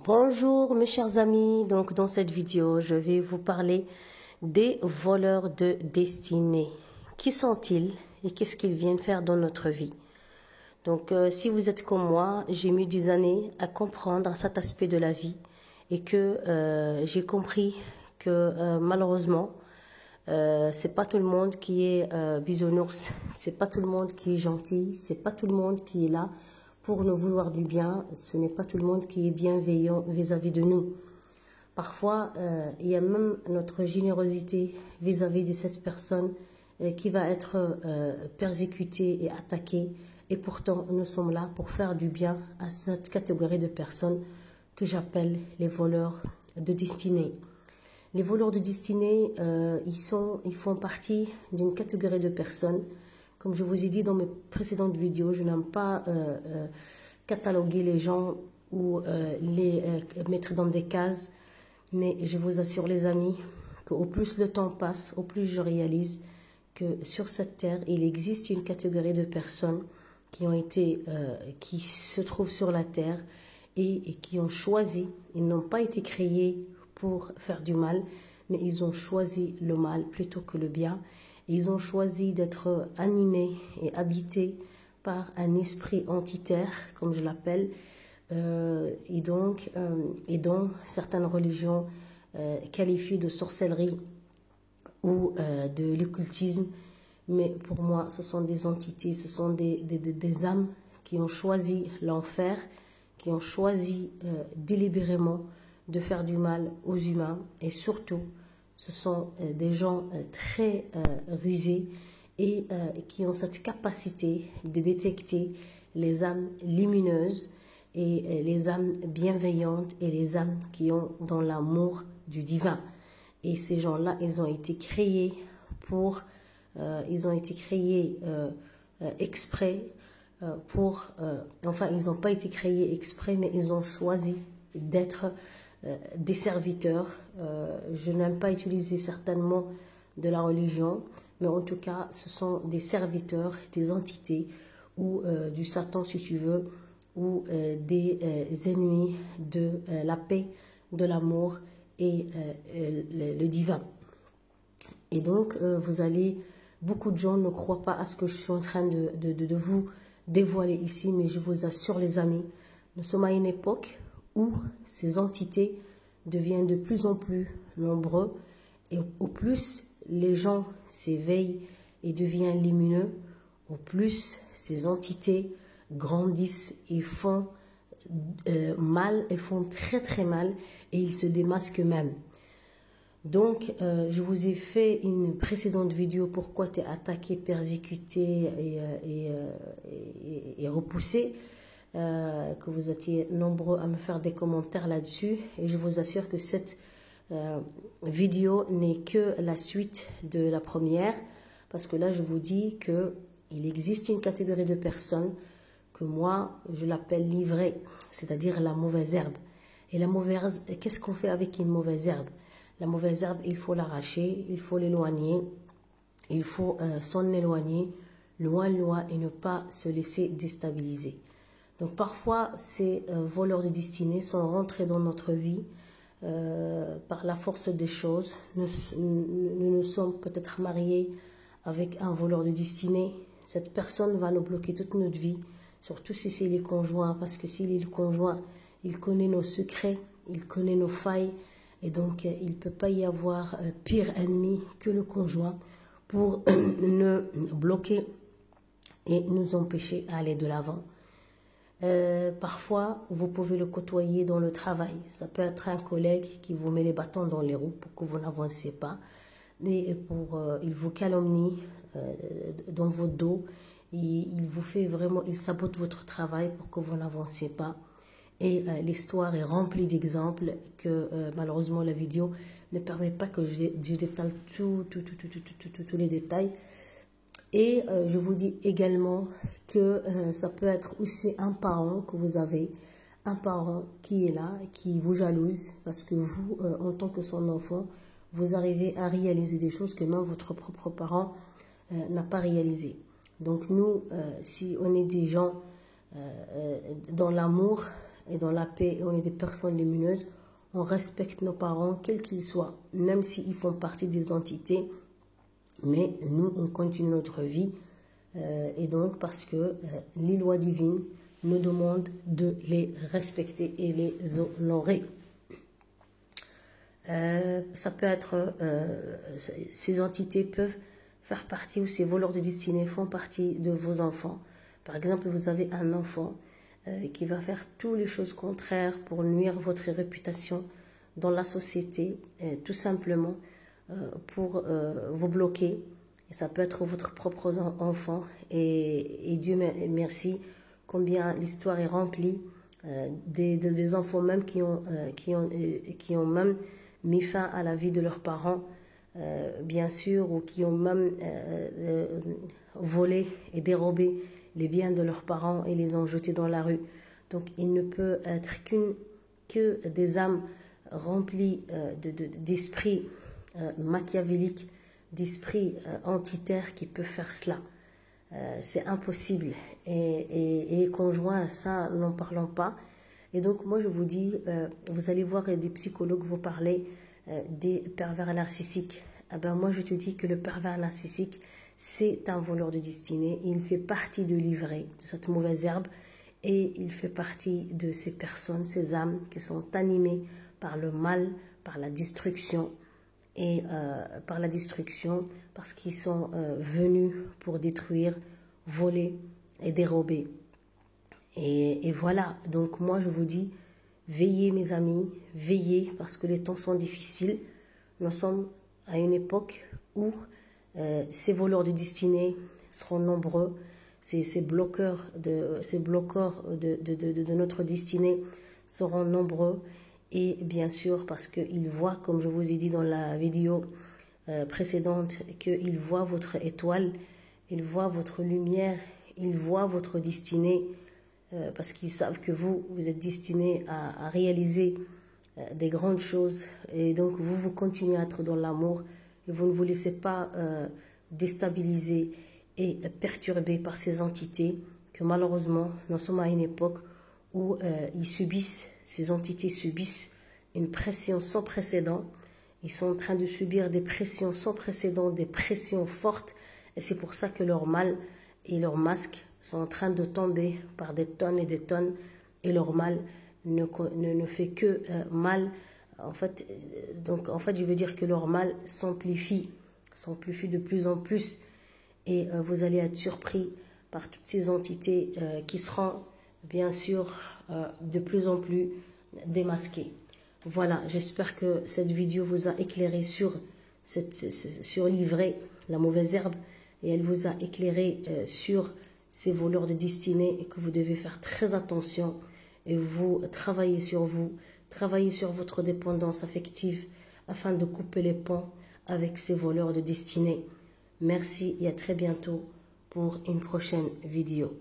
Bonjour mes chers amis, donc dans cette vidéo je vais vous parler des voleurs de destinée. Qui sont-ils et qu'est-ce qu'ils viennent faire dans notre vie? Donc si vous êtes comme moi, j'ai mis des années à comprendre cet aspect de la vie et que j'ai compris que malheureusement c'est pas tout le monde qui est bisounours, c'est pas tout le monde qui est gentil, c'est pas tout le monde qui est là pour nous vouloir du bien, ce n'est pas tout le monde qui est bienveillant vis-à-vis de nous. Parfois, il y a même notre générosité vis-à-vis de cette personne qui va être persécutée et attaquée. Et pourtant, nous sommes là pour faire du bien à cette catégorie de personnes que j'appelle les voleurs de destinée. Les voleurs de destinée, ils font partie d'une catégorie de personnes. Comme je vous ai dit dans mes précédentes vidéos, je n'aime pas cataloguer les gens ou les mettre dans des cases. Mais je vous assure les amis qu'au plus le temps passe, au plus je réalise que sur cette terre, il existe une catégorie de personnes qui se trouvent sur la terre et qui ont choisi, ils n'ont pas été créés pour faire du mal, mais ils ont choisi le mal plutôt que le bien. Ils ont choisi d'être animés et habités par un esprit entitaire, comme je l'appelle, et dont certaines religions qualifient de sorcellerie ou de l'occultisme. Mais pour moi, ce sont des entités, ce sont des âmes qui ont choisi l'enfer, qui ont choisi délibérément de faire du mal aux humains. Et surtout, ce sont des gens très rusés et qui ont cette capacité de détecter les âmes lumineuses et les âmes bienveillantes et les âmes qui ont dans l'amour du divin. Et ces gens-là, ils ont été créés exprès enfin, ils n'ont pas été créés exprès, mais ils ont choisi d'être des serviteurs. Je n'aime pas utiliser certainement de la religion, mais en tout cas, ce sont des serviteurs, des entités, ou du Satan si tu veux, ou des ennemis de la paix, de l'amour et le divin. Et donc, beaucoup de gens ne croient pas à ce que je suis en train de vous dévoiler ici, mais je vous assure les amis, nous sommes à une époque où ces entités deviennent de plus en plus nombreux et au plus les gens s'éveillent et deviennent lumineux, au plus ces entités grandissent et font mal, et font très très mal, et ils se démasquent même. Donc, je vous ai fait une précédente vidéo pourquoi tu es attaqué, persécuté et repoussé, que vous étiez nombreux à me faire des commentaires là-dessus. Et je vous assure que cette vidéo n'est que la suite de la première, parce que là, je vous dis qu'il existe une catégorie de personnes que moi, je l'appelle l'ivrée, c'est-à-dire la mauvaise herbe. Et la mauvaise, qu'est-ce qu'on fait avec une mauvaise herbe? La mauvaise herbe, il faut l'arracher, il faut l'éloigner, il faut s'en éloigner, loin et ne pas se laisser déstabiliser. Donc parfois, ces voleurs de destinée sont rentrés dans notre vie par la force des choses. Nous sommes peut-être mariés avec un voleur de destinée. Cette personne va nous bloquer toute notre vie, surtout si c'est les conjoints, parce que s'il est le conjoint, il connaît nos secrets, il connaît nos failles. Et donc, il ne peut pas y avoir pire ennemi que le conjoint pour nous bloquer et nous empêcher d'aller de l'avant. Parfois, vous pouvez le côtoyer dans le travail. Ça peut être un collègue qui vous met les bâtons dans les roues pour que vous n'avancez pas. Et il vous calomnie dans votre dos. Il sabote votre travail pour que vous n'avancez pas. Et l'histoire est remplie d'exemples que malheureusement la vidéo ne permet pas que je détaille tous les détails. Et je vous dis également que ça peut être aussi un parent que vous avez, un parent qui est là, qui vous jalouse parce que vous, en tant que son enfant, vous arrivez à réaliser des choses que même votre propre parent n'a pas réalisées. Donc nous, si on est des gens dans l'amour, et dans la paix et on est des personnes lumineuses. On respecte nos parents, quels qu'ils soient, même s'ils font partie des entités. Mais nous, on continue notre vie. Et donc, parce que les lois divines nous demandent de les respecter et les honorer. Ça peut être, ces entités peuvent faire partie, ou ces voleurs de destinée font partie de vos enfants. Par exemple, vous avez un enfant qui va faire toutes les choses contraires pour nuire votre réputation dans la société, tout simplement pour vous bloquer. Et ça peut être votre propre enfant. Et Dieu merci, combien l'histoire est remplie des enfants même qui ont même mis fin à la vie de leurs parents, bien sûr, ou qui ont même volé et dérobé les biens de leurs parents et les ont jetés dans la rue. Donc il ne peut être que des âmes remplies d'esprits machiavéliques, d'esprits entitaires qui peuvent faire cela. C'est impossible. Et conjoint, ça, n'en parlons pas. Et donc, moi, je vous dis, vous allez voir des psychologues vous parler des pervers narcissiques. Eh ben, moi, je te dis que le pervers narcissique, c'est un voleur de destinée. Il fait partie de l'ivraie, de cette mauvaise herbe. Et il fait partie de ces personnes, ces âmes qui sont animées par le mal, par la destruction. Et par la destruction, parce qu'ils sont venus pour détruire, voler et dérober. Et voilà, donc moi je vous dis, veillez mes amis, veillez, parce que les temps sont difficiles. Nous sommes à une époque où ces voleurs de destinée seront nombreux, ces bloqueurs de notre destinée seront nombreux. Et bien sûr, parce qu'ils voient, comme je vous ai dit dans la vidéo précédente, qu'ils voient votre étoile, ils voient votre lumière, ils voient votre destinée, parce qu'ils savent que vous êtes destiné à réaliser des grandes choses. Et donc, vous continuez à être dans l'amour et vous ne vous laissez pas déstabiliser et perturber par ces entités que malheureusement, nous sommes à une époque où ces entités subissent une pression sans précédent. Ils sont en train de subir des pressions sans précédent, des pressions fortes. Et c'est pour ça que leur mal et leur masque sont en train de tomber par des tonnes et des tonnes. Et leur mal ne fait que mal. En fait, je veux dire que leur mal s'amplifie de plus en plus. Et vous allez être surpris par toutes ces entités qui seront bien sûr de plus en plus démasquées. Voilà, j'espère que cette vidéo vous a éclairé sur l'ivraie, la mauvaise herbe, et elle vous a éclairé sur ces voleurs de destinée et que vous devez faire très attention et vous travaillez sur votre dépendance affective afin de couper les ponts avec ces voleurs de destinée. Merci et à très bientôt pour une prochaine vidéo.